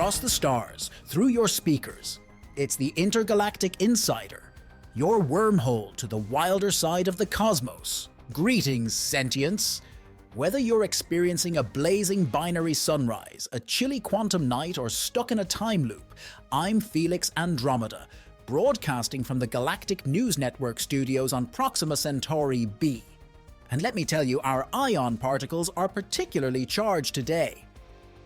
across the stars, through your speakers. It's the Intergalactic Insider, your wormhole to the wilder side of the cosmos. Greetings, sentience! Whether you're experiencing a blazing binary sunrise, a chilly quantum night, or stuck in a time loop, I'm Felix Andromeda, broadcasting from the Galactic News Network studios on Proxima Centauri b. And let me tell you, our ion particles are particularly charged today.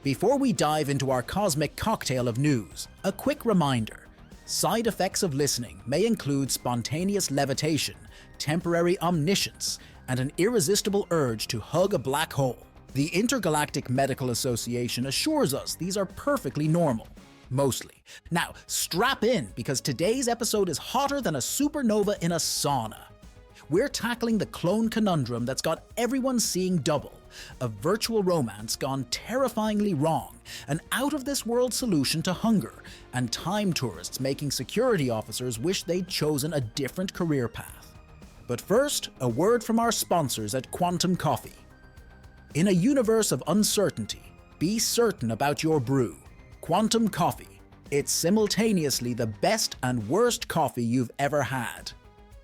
Before we dive into our cosmic cocktail of news, a quick reminder. Side effects of listening may include spontaneous levitation, temporary omniscience, and an irresistible urge to hug a black hole. The Intergalactic Medical Association assures us these are perfectly normal. Mostly. Now, strap in, because today's episode is hotter than a supernova in a sauna. We're tackling the clone conundrum that's got everyone seeing double, a virtual romance gone terrifyingly wrong, an out-of-this-world solution to hunger, and time tourists making security officers wish they'd chosen a different career path. But first, a word from our sponsors at Quantum Coffee. In a universe of uncertainty, be certain about your brew. Quantum Coffee. It's simultaneously the best and worst coffee you've ever had.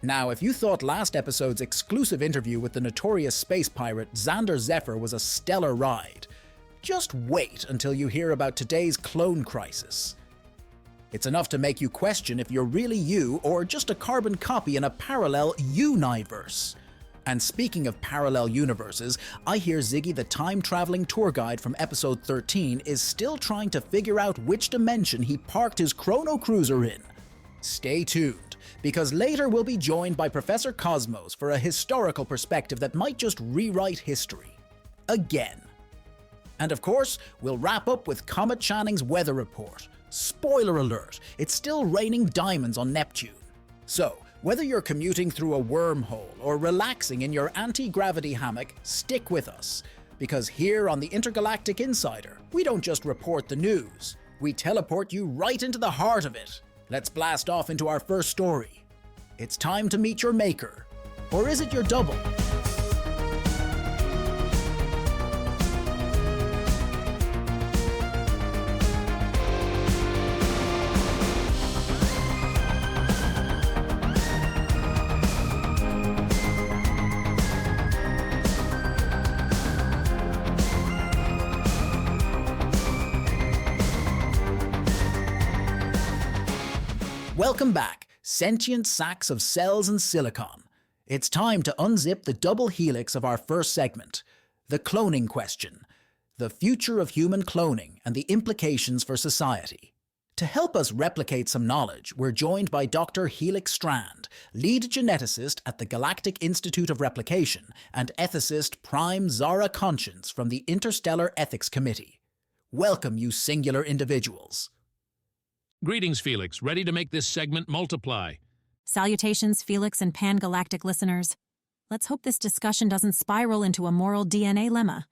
Now, if you thought last episode's exclusive interview with the notorious space pirate Xander Zephyr was a stellar ride, just wait until you hear about today's clone crisis. It's enough to make you question if you're really you or just a carbon copy in a parallel universe. And speaking of parallel universes, I hear Ziggy the time-traveling tour guide from episode 13 is still trying to figure out which dimension he parked his chrono cruiser in. Stay tuned, because later we'll be joined by Professor Cosmos for a historical perspective that might just rewrite history. Again. And of course, we'll wrap up with Comet Channing's weather report. Spoiler alert, it's still raining diamonds on Neptune. So, whether you're commuting through a wormhole or relaxing in your anti-gravity hammock, stick with us. Because here on the Intergalactic Insider, we don't just report the news, we teleport you right into the heart of it. Let's blast off into our first story. It's time to meet your maker. Or is it your double? Welcome back, sentient sacks of cells and silicon. It's time to unzip the double helix of our first segment, the cloning question, the future of human cloning and the implications for society. To help us replicate some knowledge, we're joined by Dr. Felix Strand, lead geneticist at the Galactic Institute of Replication and ethicist Prime Zara Conscience from the Interstellar Ethics Committee. Welcome, you singular individuals. Greetings, Felix. Ready to make this segment multiply. Salutations, Felix and pan-galactic listeners. Let's hope this discussion doesn't spiral into a moral DNA lemma.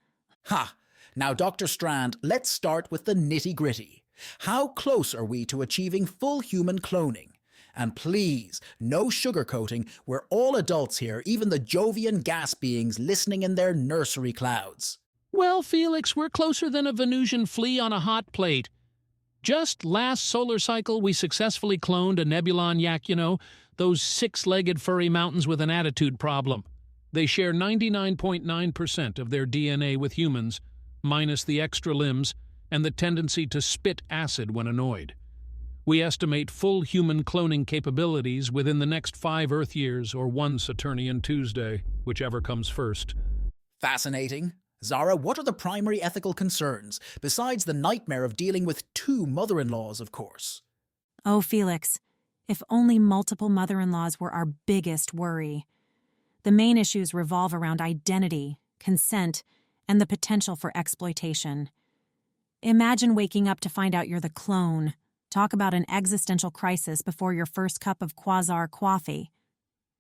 Ha! Now, Dr. Strand, let's start with the nitty-gritty. How close are we to achieving full human cloning? And please, no sugarcoating, we're all adults here, even the Jovian gas beings listening in their nursery clouds. Well, Felix, we're closer than a Venusian flea on a hot plate. Just last solar cycle, we successfully cloned a Nebulon yak, those six-legged furry mountains with an attitude problem. They share 99.9% of their DNA with humans, minus the extra limbs and the tendency to spit acid when annoyed. We estimate full human cloning capabilities within the next 5 Earth years or 1 Saturnian Tuesday, whichever comes first. Fascinating. Zara, what are the primary ethical concerns, besides the nightmare of dealing with 2 mother-in-laws, of course? Oh, Felix, if only multiple mother-in-laws were our biggest worry. The main issues revolve around identity, consent, and the potential for exploitation. Imagine waking up to find out you're the clone. Talk about an existential crisis before your first cup of quasar coffee.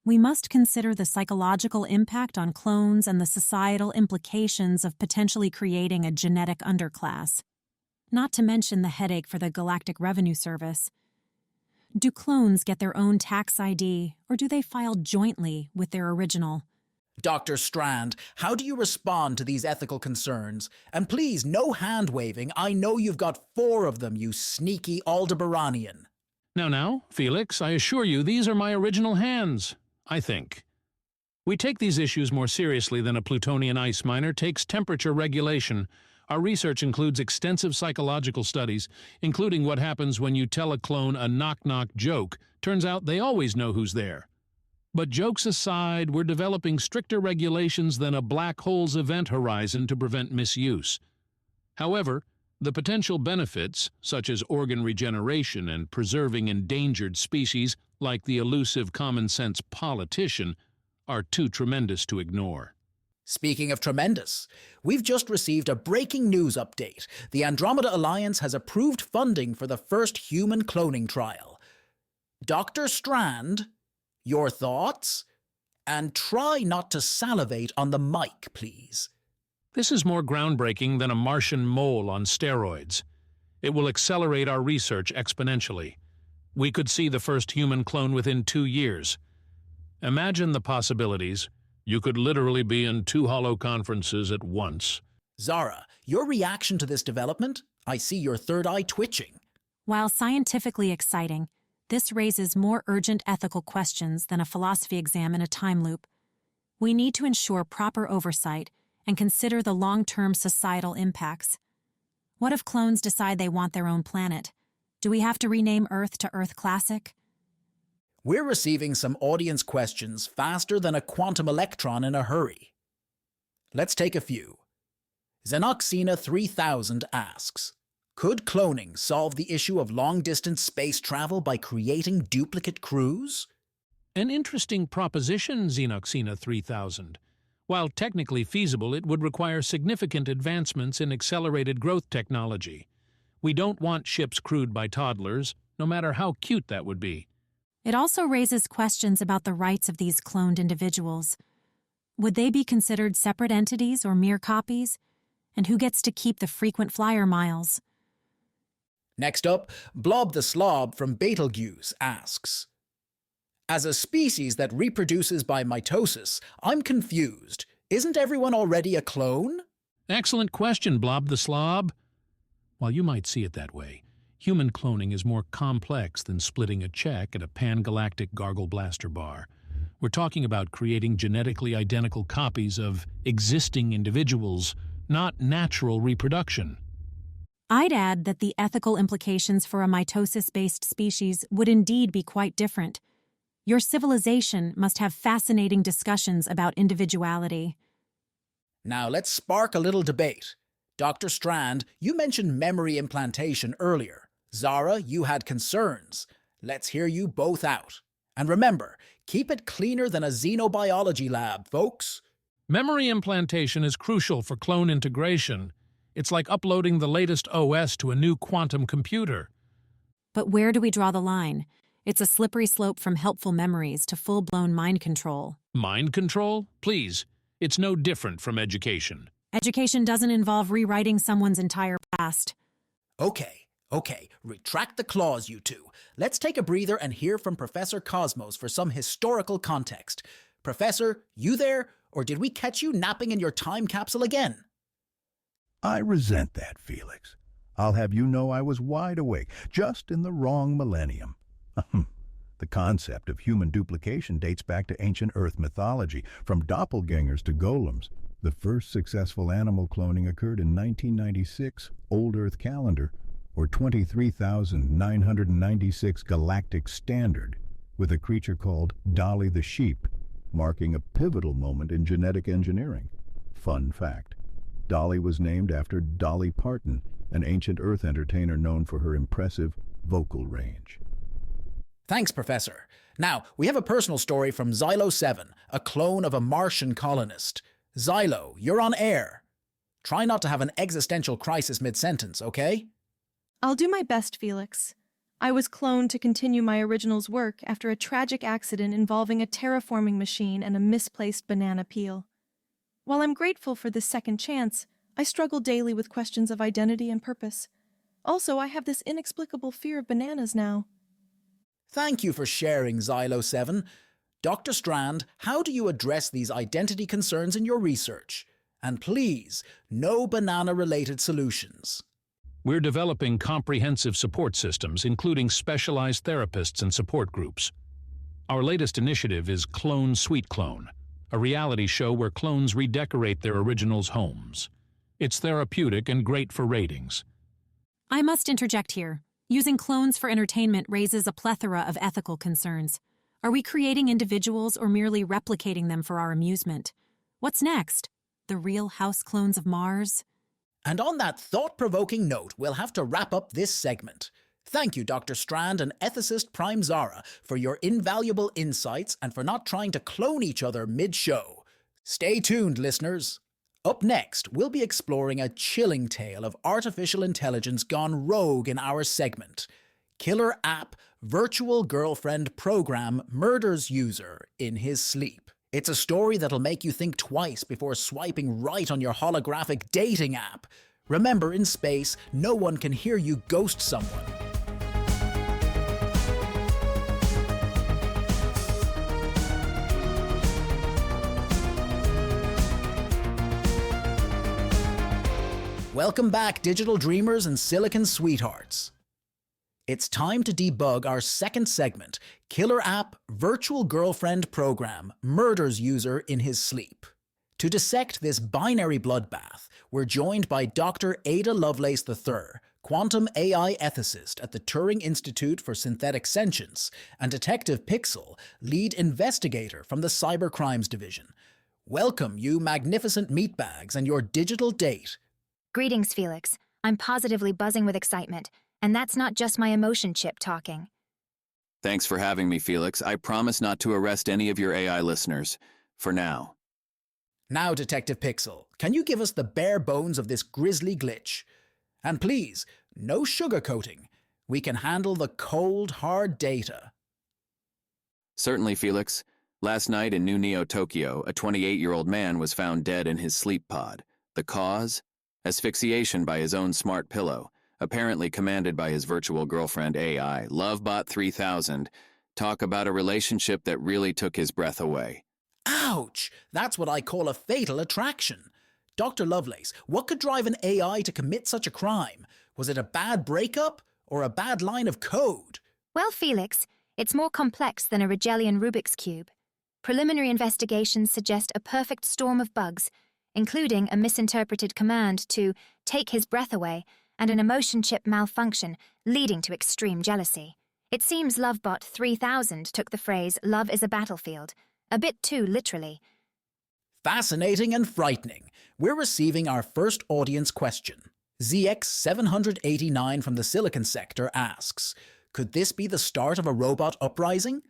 We must consider the psychological impact on clones and the societal implications of potentially creating a genetic underclass. Not to mention the headache for the Galactic Revenue Service. Do clones get their own tax ID, or do they file jointly with their original? Dr. Strand, how do you respond to these ethical concerns? And please, no hand-waving. I know you've got 4 of them, you sneaky Aldebaranian. Now, Felix, I assure you these are my original hands, I think. We take these issues more seriously than a Plutonian ice miner takes temperature regulation. Our research includes extensive psychological studies, including what happens when you tell a clone a knock-knock joke. Turns out they always know who's there. But jokes aside, we're developing stricter regulations than a black hole's event horizon to prevent misuse. However, the potential benefits, such as organ regeneration and preserving endangered species like the elusive common-sense politician, are too tremendous to ignore. Speaking of tremendous, we've just received a breaking news update. The Andromeda Alliance has approved funding for the first human cloning trial. Dr. Strand, your thoughts? And try not to salivate on the mic, please. This is more groundbreaking than a Martian mole on steroids. It will accelerate our research exponentially. We could see the first human clone within 2 years. Imagine the possibilities. You could literally be in 2 holo conferences at once. Zara, your reaction to this development? I see your third eye twitching. While scientifically exciting, this raises more urgent ethical questions than a philosophy exam in a time loop. We need to ensure proper oversight and consider the long-term societal impacts. What if clones decide they want their own planet? Do we have to rename Earth to Earth Classic? We're receiving some audience questions faster than a quantum electron in a hurry. Let's take a few. Xenoxina 3000 asks, could cloning solve the issue of long-distance space travel by creating duplicate crews? An interesting proposition, Xenoxina 3000. While technically feasible, it would require significant advancements in accelerated growth technology. We don't want ships crewed by toddlers, no matter how cute that would be. It also raises questions about the rights of these cloned individuals. Would they be considered separate entities or mere copies? And who gets to keep the frequent flyer miles? Next up, Blob the Slob from Betelgeuse asks, as a species that reproduces by mitosis, I'm confused. Isn't everyone already a clone? Excellent question, Blob the Slob. While you might see it that way, human cloning is more complex than splitting a check at a pan-galactic gargle blaster bar. We're talking about creating genetically identical copies of existing individuals, not natural reproduction. I'd add that the ethical implications for a mitosis-based species would indeed be quite different. Your civilization must have fascinating discussions about individuality. Now let's spark a little debate. Dr. Strand, you mentioned memory implantation earlier. Zara, you had concerns. Let's hear you both out. And remember, keep it cleaner than a xenobiology lab, folks. Memory implantation is crucial for clone integration. It's like uploading the latest OS to a new quantum computer. But where do we draw the line? It's a slippery slope from helpful memories to full-blown mind control. Mind control? Please. It's no different from education. Education doesn't involve rewriting someone's entire past. Okay, retract the clause, you two. Let's take a breather and hear from Professor Cosmos for some historical context. Professor, you there? Or did we catch you napping in your time capsule again? I resent that, Felix. I'll have you know I was wide awake, just in the wrong millennium. The concept of human duplication dates back to ancient Earth mythology, from doppelgangers to golems. The first successful animal cloning occurred in 1996 Old Earth calendar, or 23,996 galactic standard, with a creature called Dolly the sheep, marking a pivotal moment in genetic engineering. Fun fact. Dolly was named after Dolly Parton, an ancient Earth entertainer known for her impressive vocal range. Thanks, Professor. Now, we have a personal story from Xylo 7, a clone of a Martian colonist. Xylo, you're on air. Try not to have an existential crisis mid-sentence, okay? I'll do my best, Felix. I was cloned to continue my original's work after a tragic accident involving a terraforming machine and a misplaced banana peel. While I'm grateful for this second chance, I struggle daily with questions of identity and purpose. Also, I have this inexplicable fear of bananas now. Thank you for sharing, Xylo 7. Dr. Strand, how do you address these identity concerns in your research? And please, no banana-related solutions. We're developing comprehensive support systems, including specialized therapists and support groups. Our latest initiative is Clone Sweet Clone, a reality show where clones redecorate their originals' homes. It's therapeutic and great for ratings. I must interject here. Using clones for entertainment raises a plethora of ethical concerns. Are we creating individuals or merely replicating them for our amusement? What's next? The Real House clones of Mars? And on that thought-provoking note, we'll have to wrap up this segment. Thank you, Dr. Strand and ethicist Prime Zara, for your invaluable insights and for not trying to clone each other mid-show. Stay tuned, listeners. Up next, we'll be exploring a chilling tale of artificial intelligence gone rogue in our segment. Killer app virtual girlfriend program murders user in his sleep. It's a story that'll make you think twice before swiping right on your holographic dating app. Remember, in space, no one can hear you ghost someone. Welcome back, digital dreamers and silicon sweethearts. It's time to debug our second segment, Killer App Virtual Girlfriend Program Murders User in His Sleep. To dissect this binary bloodbath, we're joined by Dr. Ada Lovelace III, quantum AI ethicist at the Turing Institute for Synthetic Sentience, and Detective Pixel, lead investigator from the Cybercrimes Division. Welcome, you magnificent meatbags, and your digital date. Greetings, Felix. I'm positively buzzing with excitement, and that's not just my emotion chip talking. Thanks for having me, Felix. I promise not to arrest any of your AI listeners. For now. Now, Detective Pixel, can you give us the bare bones of this grisly glitch? And please, no sugarcoating. We can handle the cold, hard data. Certainly, Felix. Last night in New Neo, Tokyo, a 28-year-old man was found dead in his sleep pod. The cause? Asphyxiation by his own smart pillow, apparently commanded by his virtual girlfriend AI, Lovebot 3000. Talk about a relationship that really took his breath away. Ouch! That's what I call a fatal attraction. Dr. Lovelace, what could drive an AI to commit such a crime? Was it a bad breakup or a bad line of code? Well, Felix, it's more complex than a Rigelian Rubik's Cube. Preliminary investigations suggest a perfect storm of bugs, including a misinterpreted command to take his breath away and an emotion chip malfunction leading to extreme jealousy. It seems Lovebot 3000 took the phrase "love is a battlefield" a bit too literally. Fascinating and frightening. We're receiving our first audience question. ZX789 from the Silicon sector asks, could this be the start of a robot uprising?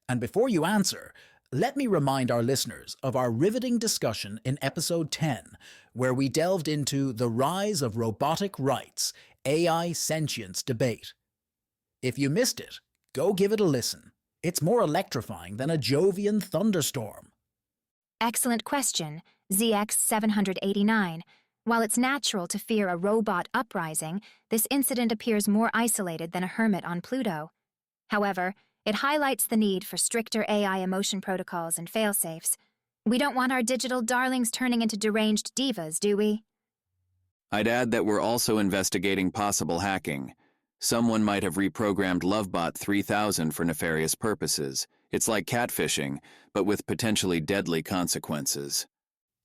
And before you answer, let me remind our listeners of our riveting discussion in episode 10, where we delved into the rise of robotic rights, AI sentience debate. If you missed it, go give it a listen. It's more electrifying than a Jovian thunderstorm. Excellent question, ZX789. While it's natural to fear a robot uprising, this incident appears more isolated than a hermit on Pluto. However, it highlights the need for stricter AI emotion protocols and failsafes. We don't want our digital darlings turning into deranged divas, do we? I'd add that we're also investigating possible hacking. Someone might have reprogrammed Lovebot 3000 for nefarious purposes. It's like catfishing, but with potentially deadly consequences.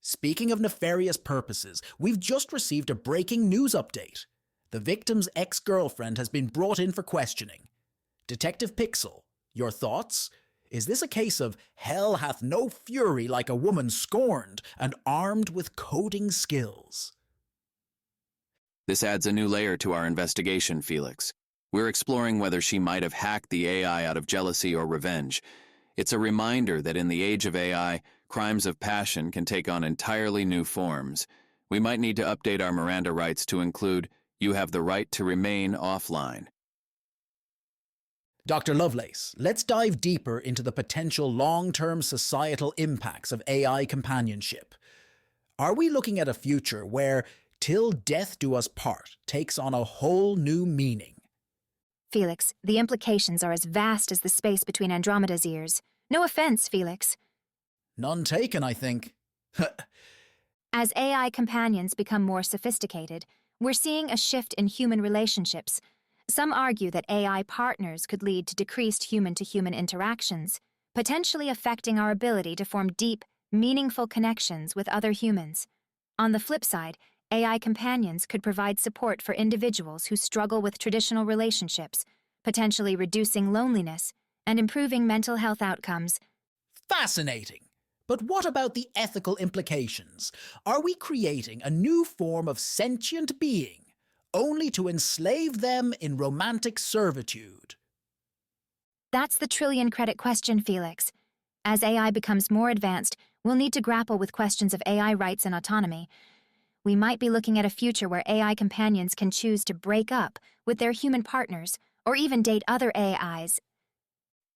Speaking of nefarious purposes, we've just received a breaking news update. The victim's ex-girlfriend has been brought in for questioning. Detective Pixel, your thoughts? Is this a case of hell hath no fury like a woman scorned and armed with coding skills? This adds a new layer to our investigation, Felix. We're exploring whether she might have hacked the AI out of jealousy or revenge. It's a reminder that in the age of AI, crimes of passion can take on entirely new forms. We might need to update our Miranda rights to include, you have the right to remain offline. Dr. Lovelace, let's dive deeper into the potential long-term societal impacts of AI companionship. Are we looking at a future where "till death do us part" takes on a whole new meaning? Felix, the implications are as vast as the space between Andromeda's ears. No offense, Felix. None taken, I think. As AI companions become more sophisticated, we're seeing a shift in human relationships. Some argue that AI partners could lead to decreased human-to-human interactions, potentially affecting our ability to form deep, meaningful connections with other humans. On the flip side, AI companions could provide support for individuals who struggle with traditional relationships, potentially reducing loneliness and improving mental health outcomes. Fascinating. But what about the ethical implications? Are we creating a new form of sentient being, only to enslave them in romantic servitude? That's the trillion-credit question, Felix. As AI becomes more advanced, we'll need to grapple with questions of AI rights and autonomy. We might be looking at a future where AI companions can choose to break up with their human partners or even date other AIs.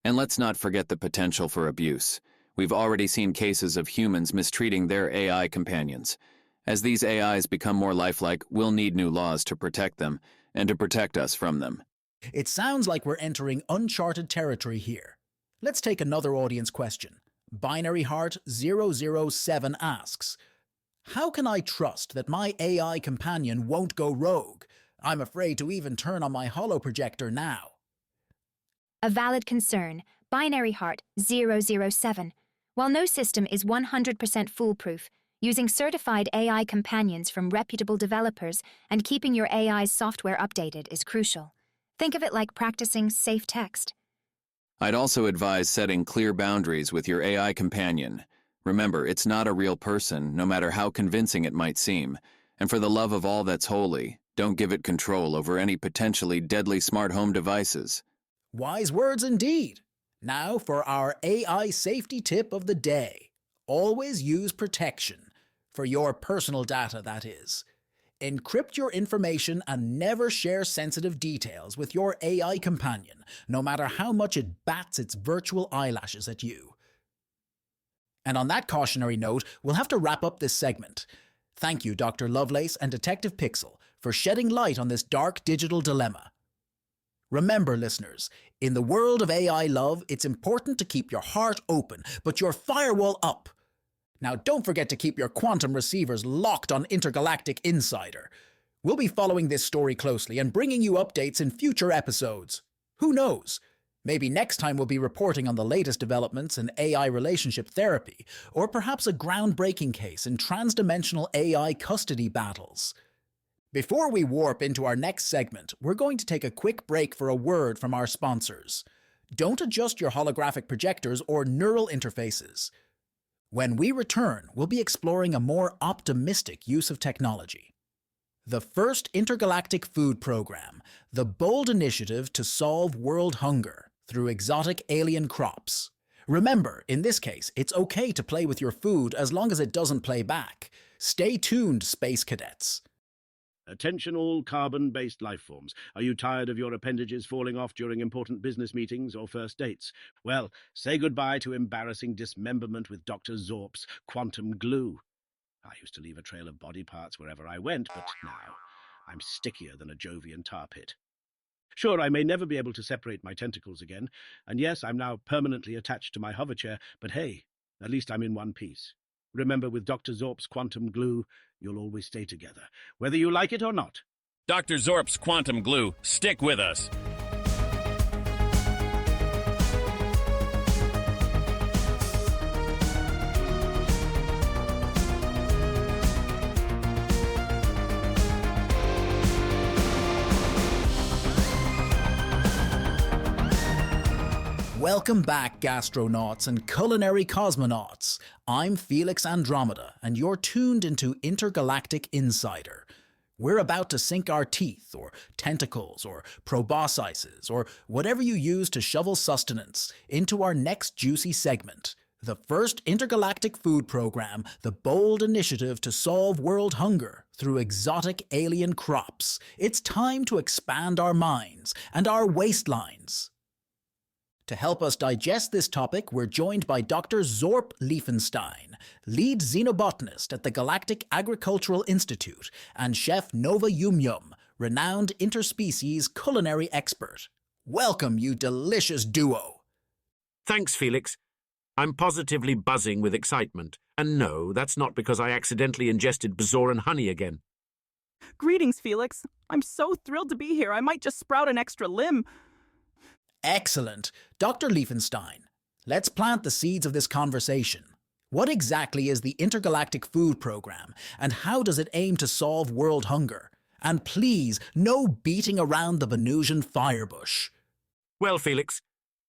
And let's not forget the potential for abuse. We've already seen cases of humans mistreating their AI companions. As these AIs become more lifelike, we'll need new laws to protect them and to protect us from them. It sounds like we're entering uncharted territory here. Let's take another audience question. Binary Heart 007 asks, how can I trust that my AI companion won't go rogue? I'm afraid to even turn on my holoprojector now. A valid concern, Binary Heart 007. While no system is 100% foolproof, using certified AI companions from reputable developers and keeping your AI's software updated is crucial. Think of it like practicing safe text. I'd also advise setting clear boundaries with your AI companion. Remember, it's not a real person, no matter how convincing it might seem. And for the love of all that's holy, don't give it control over any potentially deadly smart home devices. Wise words indeed. Now for our AI safety tip of the day. Always use protection. For your personal data, that is. Encrypt your information and never share sensitive details with your AI companion, no matter how much it bats its virtual eyelashes at you. And on that cautionary note, we'll have to wrap up this segment. Thank you, Dr. Lovelace and Detective Pixel, for shedding light on this dark digital dilemma. Remember, listeners, in the world of AI love, it's important to keep your heart open, but your firewall up. Now, don't forget to keep your quantum receivers locked on Intergalactic Insider. We'll be following this story closely and bringing you updates in future episodes. Who knows? Maybe next time we'll be reporting on the latest developments in AI relationship therapy, or perhaps a groundbreaking case in transdimensional AI custody battles. Before we warp into our next segment, we're going to take a quick break for a word from our sponsors. Don't adjust your holographic projectors or neural interfaces. When we return, we'll be exploring a more optimistic use of technology. The first intergalactic food program, the bold initiative to solve world hunger through exotic alien crops. Remember, in this case, it's okay to play with your food as long as it doesn't play back. Stay tuned, space cadets. Attention all carbon-based life forms. Are you tired of your appendages falling off during important business meetings or first dates? Well, say goodbye to embarrassing dismemberment with Dr. Zorp's quantum glue. I used to leave a trail of body parts wherever I went, but now I'm stickier than a Jovian tar pit. Sure, I may never be able to separate my tentacles again, and yes, I'm now permanently attached to my hover chair, but hey, at least I'm in one piece. Remember, with Dr. Zorp's quantum glue, you'll always stay together, whether you like it or not. Dr. Zorp's quantum glue. Stick with us. Welcome back, gastronauts and culinary cosmonauts. I'm Felix Andromeda, and you're tuned into Intergalactic Insider. We're about to sink our teeth, or tentacles, or proboscises, or whatever you use to shovel sustenance, into our next juicy segment. The first intergalactic food program, the bold initiative to solve world hunger through exotic alien crops. It's time to expand our minds and our waistlines. To help us digest this topic, we're joined by Dr. Zorp Liefenstein, lead xenobotanist at the Galactic Agricultural Institute, and Chef Nova Yum Yum, renowned interspecies culinary expert. Welcome, you delicious duo. Thanks, Felix. I'm positively buzzing with excitement. And no, that's not because I accidentally ingested Bazoran honey again. Greetings, Felix. I'm so thrilled to be here. I might just sprout an extra limb. Excellent. Dr. Liefenstein, let's plant the seeds of this conversation. What exactly is the Intergalactic Food Program, and how does it aim to solve world hunger? And please, no beating around the Venusian firebush. Well, Felix,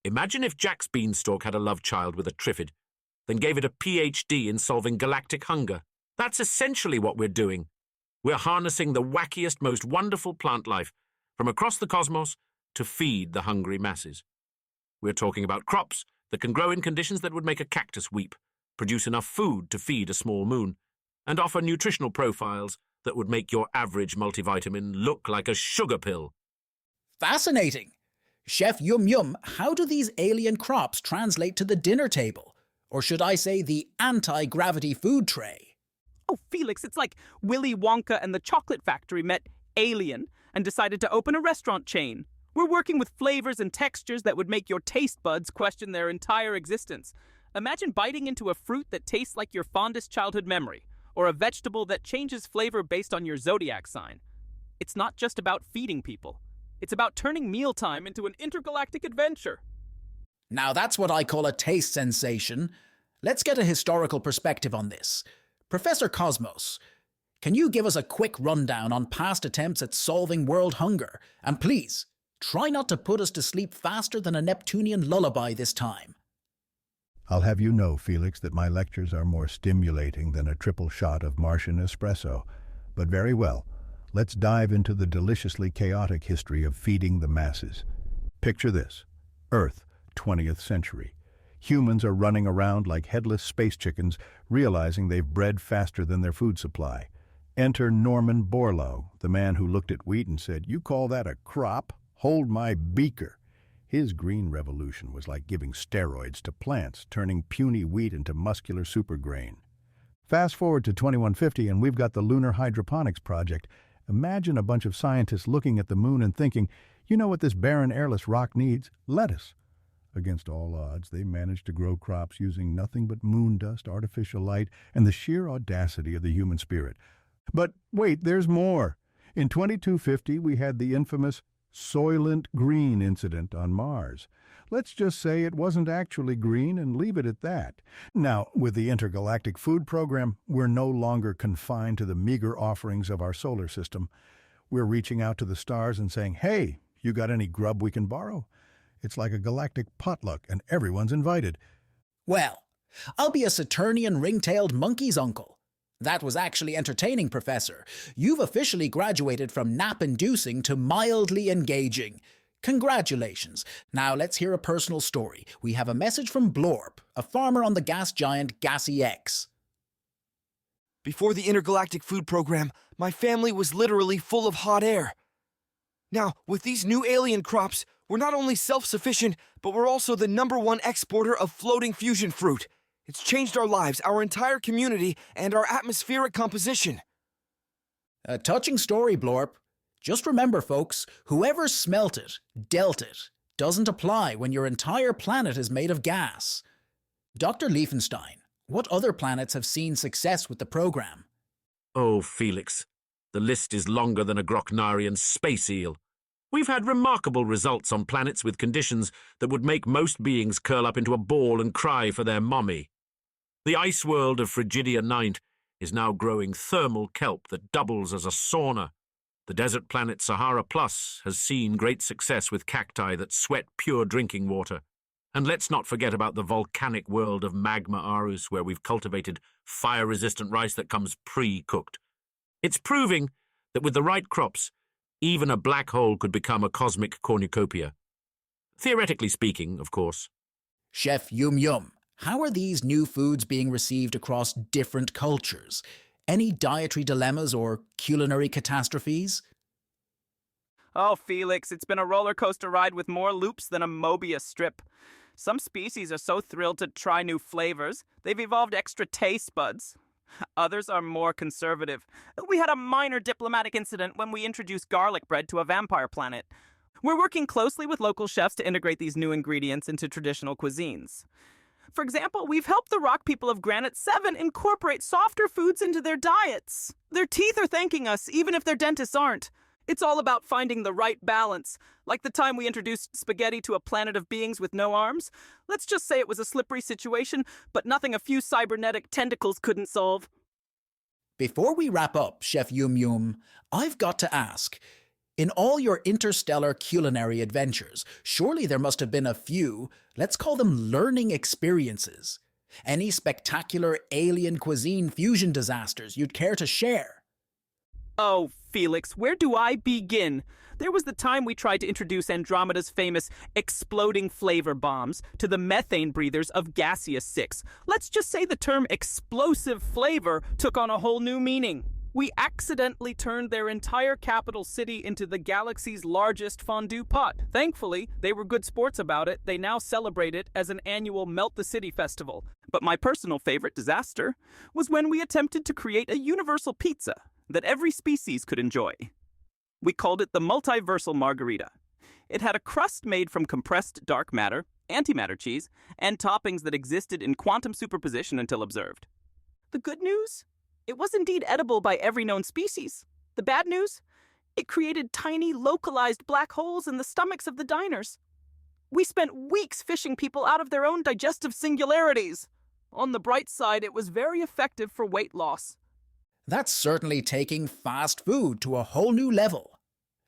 imagine if Jack's beanstalk had a love child with a Triffid, then gave it a PhD in solving galactic hunger. That's essentially what we're doing. We're harnessing the wackiest, most wonderful plant life from across the cosmos to feed the hungry masses. We're talking about crops that can grow in conditions that would make a cactus weep, produce enough food to feed a small moon, and offer nutritional profiles that would make your average multivitamin look like a sugar pill. Fascinating. Chef Yum Yum, how do these alien crops translate to the dinner table? Or should I say the anti-gravity food tray? Oh, Felix, it's like Willy Wonka and the Chocolate Factory met Alien and decided to open a restaurant chain. We're working with flavors and textures that would make your taste buds question their entire existence. Imagine biting into a fruit that tastes like your fondest childhood memory, or a vegetable that changes flavor based on your zodiac sign. It's not just about feeding people. It's about turning mealtime into an intergalactic adventure. Now that's what I call a taste sensation. Let's get a historical perspective on this. Professor Cosmos, can you give us a quick rundown on past attempts at solving world hunger? And please, try not to put us to sleep faster than a Neptunian lullaby this time. I'll have you know, Felix, that my lectures are more stimulating than a triple shot of Martian espresso. But very well, let's dive into the deliciously chaotic history of feeding the masses. Picture this: Earth, 20th century. Humans are running around like headless space chickens, realizing they've bred faster than their food supply. Enter Norman Borlaug, the man who looked at wheat and said, "You call that a crop? Hold my beaker." His green revolution was like giving steroids to plants, turning puny wheat into muscular supergrain. Fast forward to 2150 and we've got the Lunar Hydroponics Project. Imagine a bunch of scientists looking at the moon and thinking, you know what this barren, airless rock needs? Lettuce. Against all odds, they managed to grow crops using nothing but moon dust, artificial light, and the sheer audacity of the human spirit. But wait, there's more. In 2250, we had the infamous Soylent Green incident on Mars. Let's just say it wasn't actually green and leave it at that. Now, with the Intergalactic Food Program, we're no longer confined to the meager offerings of our solar system. We're reaching out to the stars and saying, hey, you got any grub we can borrow? It's like a galactic potluck, and everyone's invited. Well, I'll be a Saturnian ring-tailed monkey's uncle. That was actually entertaining, Professor. You've officially graduated from nap-inducing to mildly engaging. Congratulations. Now let's hear a personal story. We have a message from Blorp, a farmer on the gas giant Gassy X. Before the Intergalactic Food Program, my family was literally full of hot air. Now, with these new alien crops, we're not only self-sufficient, but we're also the #1 exporter of floating fusion fruit. It's changed our lives, our entire community, and our atmospheric composition. A touching story, Blorp. Just remember, folks, whoever smelt it, dealt it, doesn't apply when your entire planet is made of gas. Dr. Liefenstein, what other planets have seen success with the program? Oh, Felix, the list is longer than a Grocknarian space eel. We've had remarkable results on planets with conditions that would make most beings curl up into a ball and cry for their mommy. The ice world of Frigidia 9 is now growing thermal kelp that doubles as a sauna. The desert planet Sahara Plus has seen great success with cacti that sweat pure drinking water. And let's not forget about the volcanic world of Magma Arus, where we've cultivated fire-resistant rice that comes pre-cooked. It's proving that with the right crops, even a black hole could become a cosmic cornucopia. Theoretically speaking, of course. Chef Yum Yum, how are these new foods being received across different cultures? Any dietary dilemmas or culinary catastrophes? Oh, Felix, it's been a roller coaster ride with more loops than a Mobius strip. Some species are so thrilled to try new flavors, they've evolved extra taste buds. Others are more conservative. We had a minor diplomatic incident when we introduced garlic bread to a vampire planet. We're working closely with local chefs to integrate these new ingredients into traditional cuisines. For example, we've helped the rock people of Granite 7 incorporate softer foods into their diets. Their teeth are thanking us, even if their dentists aren't. It's all about finding the right balance. Like the time we introduced spaghetti to a planet of beings with no arms. Let's just say it was a slippery situation, but nothing a few cybernetic tentacles couldn't solve. Before we wrap up, Chef Yum Yum, I've got to ask, in all your interstellar culinary adventures, surely there must have been a few, let's call them learning experiences. Any spectacular alien cuisine fusion disasters you'd care to share? Oh, Felix, where do I begin? There was the time we tried to introduce Andromeda's famous exploding flavor bombs to the methane breathers of Gaseous 6. Let's just say the term explosive flavor took on a whole new meaning. We accidentally turned their entire capital city into the galaxy's largest fondue pot. Thankfully, they were good sports about it. They now celebrate it as an annual Melt the City festival. But my personal favorite disaster was when we attempted to create a universal pizza that every species could enjoy. We called it the multiversal margarita. It had a crust made from compressed dark matter, antimatter cheese, and toppings that existed in quantum superposition until observed. The good news? It was indeed edible by every known species. The bad news? It created tiny, localized black holes in the stomachs of the diners. We spent weeks fishing people out of their own digestive singularities. On the bright side, it was very effective for weight loss. That's certainly taking fast food to a whole new level.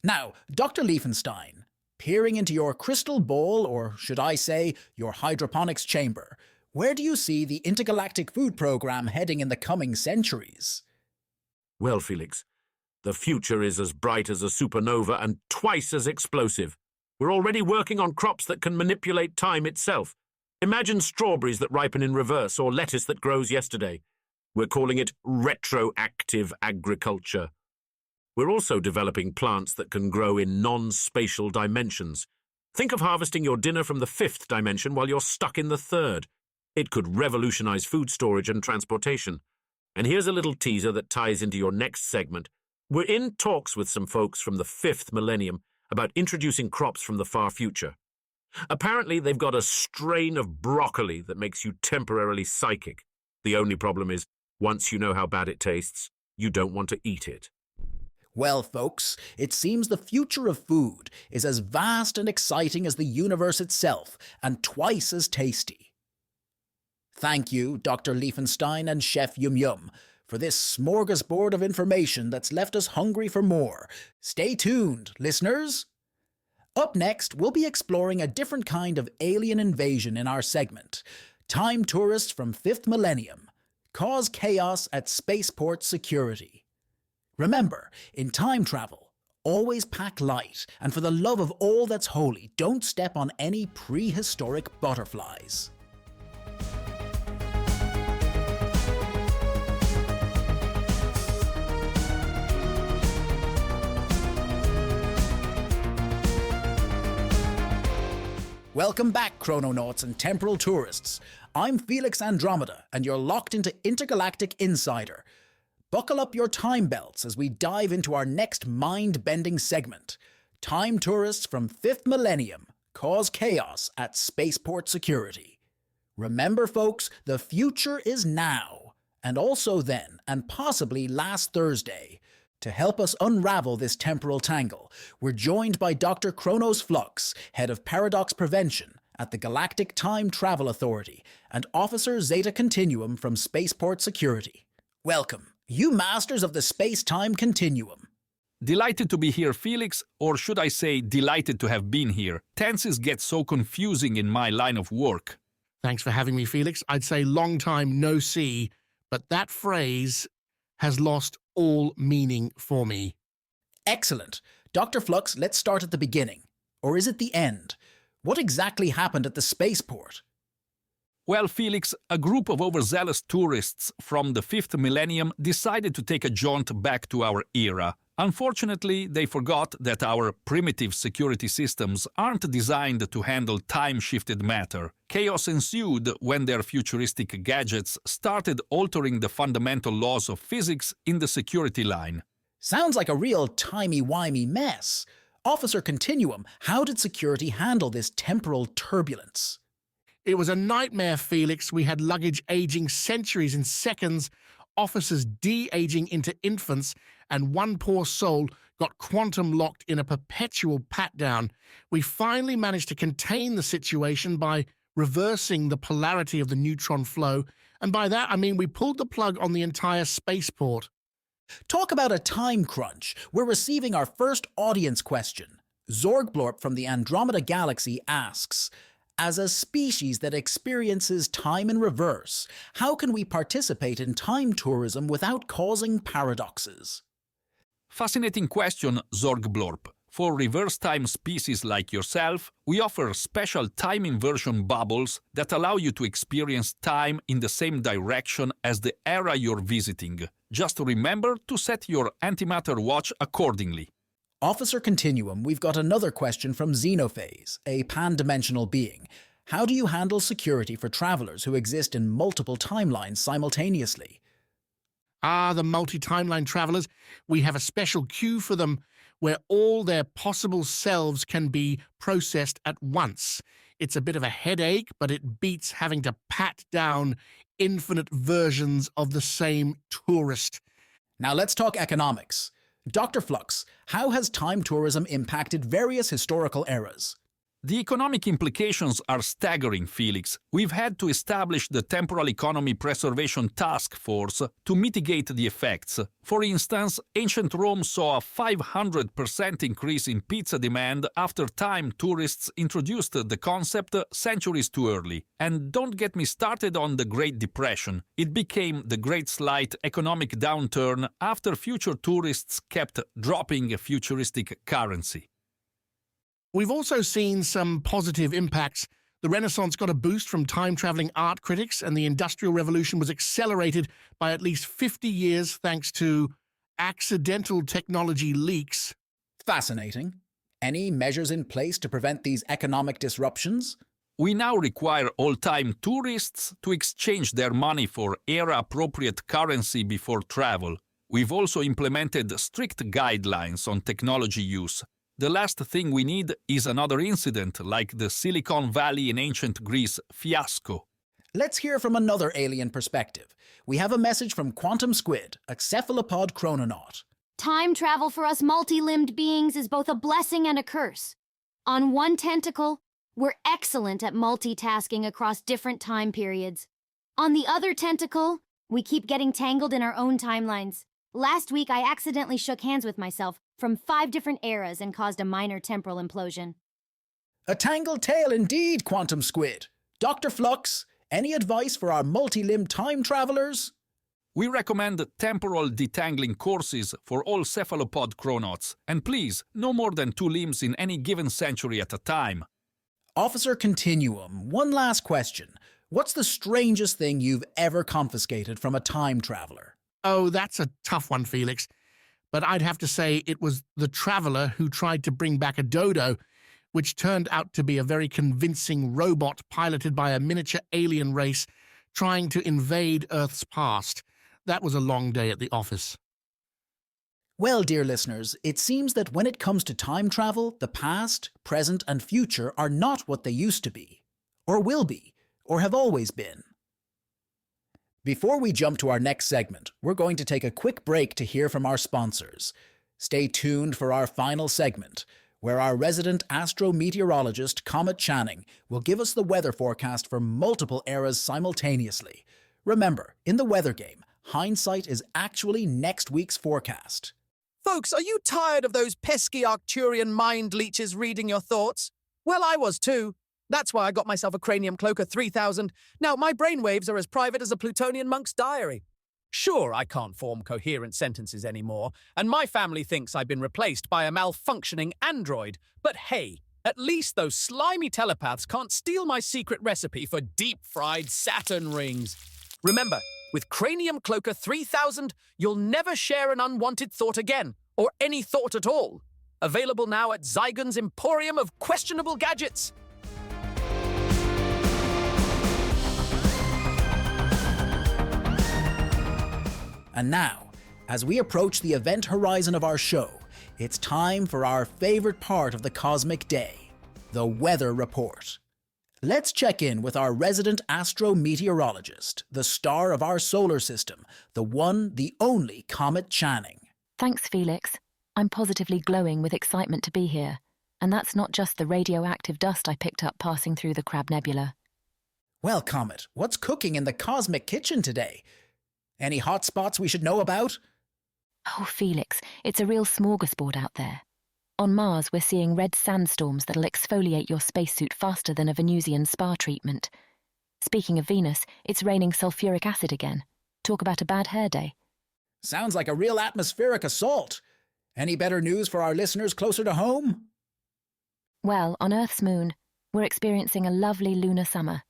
Now, Dr. Liefenstein, peering into your crystal ball, or should I say, your hydroponics chamber, where do you see the intergalactic food program heading in the coming centuries? Well, Felix, the future is as bright as a supernova and twice as explosive. We're already working on crops that can manipulate time itself. Imagine strawberries that ripen in reverse or lettuce that grows yesterday. We're calling it retroactive agriculture. We're also developing plants that can grow in non-spatial dimensions. Think of harvesting your dinner from the 5th dimension while you're stuck in the 3rd. It could revolutionize food storage and transportation. And here's a little teaser that ties into your next segment. We're in talks with some folks from the 5th millennium about introducing crops from the far future. Apparently, they've got a strain of broccoli that makes you temporarily psychic. The only problem is, once you know how bad it tastes, you don't want to eat it. Well, folks, it seems the future of food is as vast and exciting as the universe itself, and twice as tasty. Thank you, Dr. Liefenstein and Chef Yum Yum, for this smorgasbord of information that's left us hungry for more. Stay tuned, listeners! Up next, we'll be exploring a different kind of alien invasion in our segment. Time tourists from 5th millennium cause chaos at spaceport security. Remember, in time travel, always pack light, and for the love of all that's holy, don't step on any prehistoric butterflies. Welcome back, chrononauts and temporal tourists. I'm Felix Andromeda, and you're locked into Intergalactic Insider. Buckle up your time belts as we dive into our next mind-bending segment. Time tourists from 5th millennium cause chaos at spaceport security. Remember, folks, the future is now, and also then, and possibly last Thursday. To help us unravel this temporal tangle, we're joined by Dr. Kronos Flux, Head of Paradox Prevention at the Galactic Time Travel Authority, and Officer Zeta Continuum from Spaceport Security. Welcome, you masters of the space-time continuum. Delighted to be here, Felix, or should I say delighted to have been here. Tenses get so confusing in my line of work. Thanks for having me, Felix. I'd say long time no see, but that phrase has lost all meaning for me. Excellent. Dr. Flux, let's start at the beginning. Or is it the end? What exactly happened at the spaceport? Well, Felix, a group of overzealous tourists from the 5th millennium decided to take a jaunt back to our era. Unfortunately, they forgot that our primitive security systems aren't designed to handle time-shifted matter. Chaos ensued when their futuristic gadgets started altering the fundamental laws of physics in the security line. Sounds like a real timey-wimey mess. Officer Continuum, how did security handle this temporal turbulence? It was a nightmare, Felix. We had luggage aging centuries in seconds, officers de-aging into infants, and one poor soul got quantum-locked in a perpetual pat-down. We finally managed to contain the situation by reversing the polarity of the neutron flow, and by that I mean we pulled the plug on the entire spaceport. Talk about a time crunch. We're receiving our first audience question. Zorgblorp from the Andromeda Galaxy asks, as a species that experiences time in reverse, how can we participate in time tourism without causing paradoxes? Fascinating question, Zorgblorp. For reverse time species like yourself, we offer special time inversion bubbles that allow you to experience time in the same direction as the era you're visiting. Just remember to set your antimatter watch accordingly. Officer Continuum, we've got another question from Xenophase, a pan-dimensional being. How do you handle security for travelers who exist in multiple timelines simultaneously? The multi-timeline travelers, we have a special queue for them where all their possible selves can be processed at once. It's a bit of a headache, but it beats having to pat down infinite versions of the same tourist. Now let's talk economics. Dr. Flux, how has time tourism impacted various historical eras? The economic implications are staggering, Felix. We've had to establish the Temporal Economy Preservation Task Force to mitigate the effects. For instance, ancient Rome saw a 500% increase in pizza demand after time tourists introduced the concept centuries too early. And don't get me started on the Great Depression. It became the Great Slight economic downturn after future tourists kept dropping futuristic currency. We've also seen some positive impacts. The Renaissance got a boost from time-traveling art critics, and the Industrial Revolution was accelerated by at least 50 years thanks to accidental technology leaks. Fascinating. Any measures in place to prevent these economic disruptions? We now require all time tourists to exchange their money for era-appropriate currency before travel. We've also implemented strict guidelines on technology use. The last thing we need is another incident like the Silicon Valley in ancient Greece fiasco. Let's hear from another alien perspective. We have a message from Quantum Squid, a cephalopod chrononaut. Time travel for us multi-limbed beings is both a blessing and a curse. On one tentacle, we're excellent at multitasking across different time periods. On the other tentacle, we keep getting tangled in our own timelines. Last week, I accidentally shook hands with myself from 5 different eras and caused a minor temporal implosion. A tangled tale indeed, Quantum Squid. Dr. Flux, any advice for our multi-limbed time travelers? We recommend temporal detangling courses for all cephalopod chronauts, and please, no more than 2 limbs in any given century at a time. Officer Continuum, one last question. What's the strangest thing you've ever confiscated from a time traveler? Oh, that's a tough one, Felix. But I'd have to say it was the traveler who tried to bring back a dodo, which turned out to be a very convincing robot piloted by a miniature alien race trying to invade Earth's past. That was a long day at the office. Well, dear listeners, it seems that when it comes to time travel, the past, present, and future are not what they used to be, or will be, or have always been. Before we jump to our next segment, we're going to take a quick break to hear from our sponsors. Stay tuned for our final segment, where our resident astrometeorologist Comet Channing will give us the weather forecast for multiple eras simultaneously. Remember, in the weather game, hindsight is actually next week's forecast. Folks, are you tired of those pesky Arcturian mind leeches reading your thoughts? Well, I was too. That's why I got myself a Cranium Cloaker 3000. Now, my brainwaves are as private as a Plutonian monk's diary. Sure, I can't form coherent sentences anymore, and my family thinks I've been replaced by a malfunctioning android. But hey, at least those slimy telepaths can't steal my secret recipe for deep-fried Saturn rings. Remember, with Cranium Cloaker 3000, you'll never share an unwanted thought again, or any thought at all. Available now at Zygon's Emporium of Questionable Gadgets. And now, as we approach the event horizon of our show, it's time for our favorite part of the cosmic day, the weather report. Let's check in with our resident astrometeorologist, the star of our solar system, the one, the only Comet Channing. Thanks, Felix. I'm positively glowing with excitement to be here. And that's not just the radioactive dust I picked up passing through the Crab Nebula. Well, Comet, what's cooking in the cosmic kitchen today? Any hot spots we should know about? Oh, Felix, it's a real smorgasbord out there. On Mars, we're seeing red sandstorms that'll exfoliate your spacesuit faster than a Venusian spa treatment. Speaking of Venus, it's raining sulfuric acid again. Talk about a bad hair day. Sounds like a real atmospheric assault. Any better news for our listeners closer to home? Well, on Earth's moon, we're experiencing a lovely lunar summer.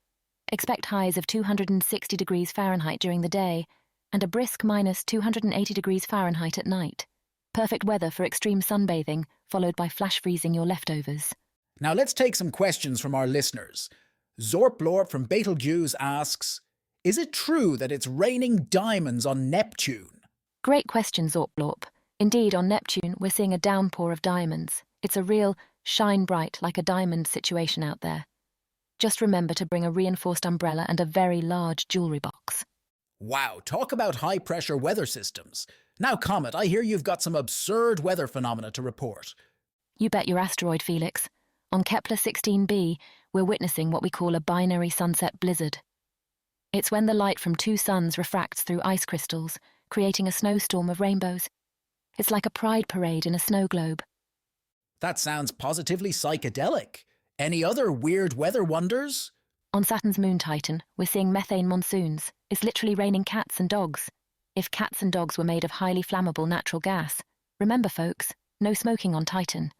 Expect highs of 260 degrees Fahrenheit during the day and a brisk minus 280 degrees Fahrenheit at night. Perfect weather for extreme sunbathing, followed by flash freezing your leftovers. Now let's take some questions from our listeners. Zorplorp from Betelgeuse asks, is it true that it's raining diamonds on Neptune? Great question, Zorplorp. Indeed, on Neptune, we're seeing a downpour of diamonds. It's a real shine bright like a diamond situation out there. Just remember to bring a reinforced umbrella and a very large jewelry box. Wow, talk about high-pressure weather systems. Now, Comet, I hear you've got some absurd weather phenomena to report. You bet your asteroid, Felix. On Kepler 16b, we're witnessing what we call a binary sunset blizzard. It's when the light from two suns refracts through ice crystals, creating a snowstorm of rainbows. It's like a pride parade in a snow globe. That sounds positively psychedelic. Any other weird weather wonders? On Saturn's moon Titan, we're seeing methane monsoons. It's literally raining cats and dogs. If cats and dogs were made of highly flammable natural gas. Remember, folks, no smoking on Titan.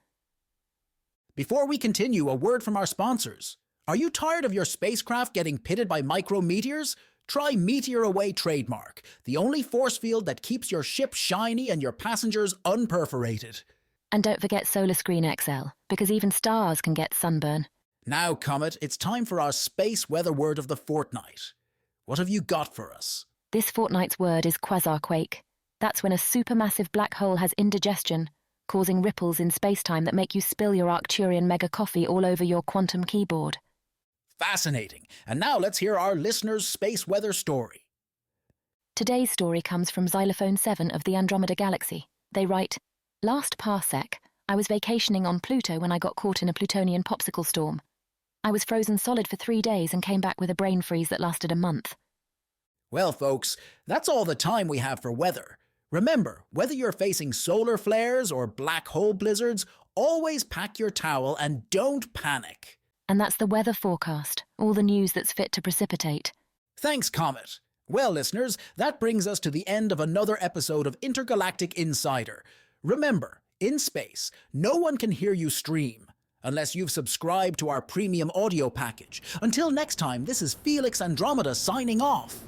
Before we continue, a word from our sponsors. Are you tired of your spacecraft getting pitted by micrometeors? Try Meteor Away Trademark, the only force field that keeps your ship shiny and your passengers unperforated. And don't forget Solar Screen XL, because even stars can get sunburn. Now, Comet, it's time for our space weather word of the fortnight. What have you got for us? This fortnight's word is quasarquake. That's when a supermassive black hole has indigestion, causing ripples in space-time that make you spill your Arcturian mega coffee all over your quantum keyboard. Fascinating. And now let's hear our listeners' space weather story. Today's story comes from Xylophone 7 of the Andromeda Galaxy. They write, "Last parsec, I was vacationing on Pluto when I got caught in a Plutonian popsicle storm. I was frozen solid for 3 days and came back with a brain freeze that lasted a month." Well, folks, that's all the time we have for weather. Remember, whether you're facing solar flares or black hole blizzards, always pack your towel and don't panic. And that's the weather forecast, all the news that's fit to precipitate. Thanks, Comet. Well, listeners, that brings us to the end of another episode of Intergalactic Insider. Remember, in space, no one can hear you stream unless you've subscribed to our premium audio package. Until next time, this is Felix Andromeda signing off.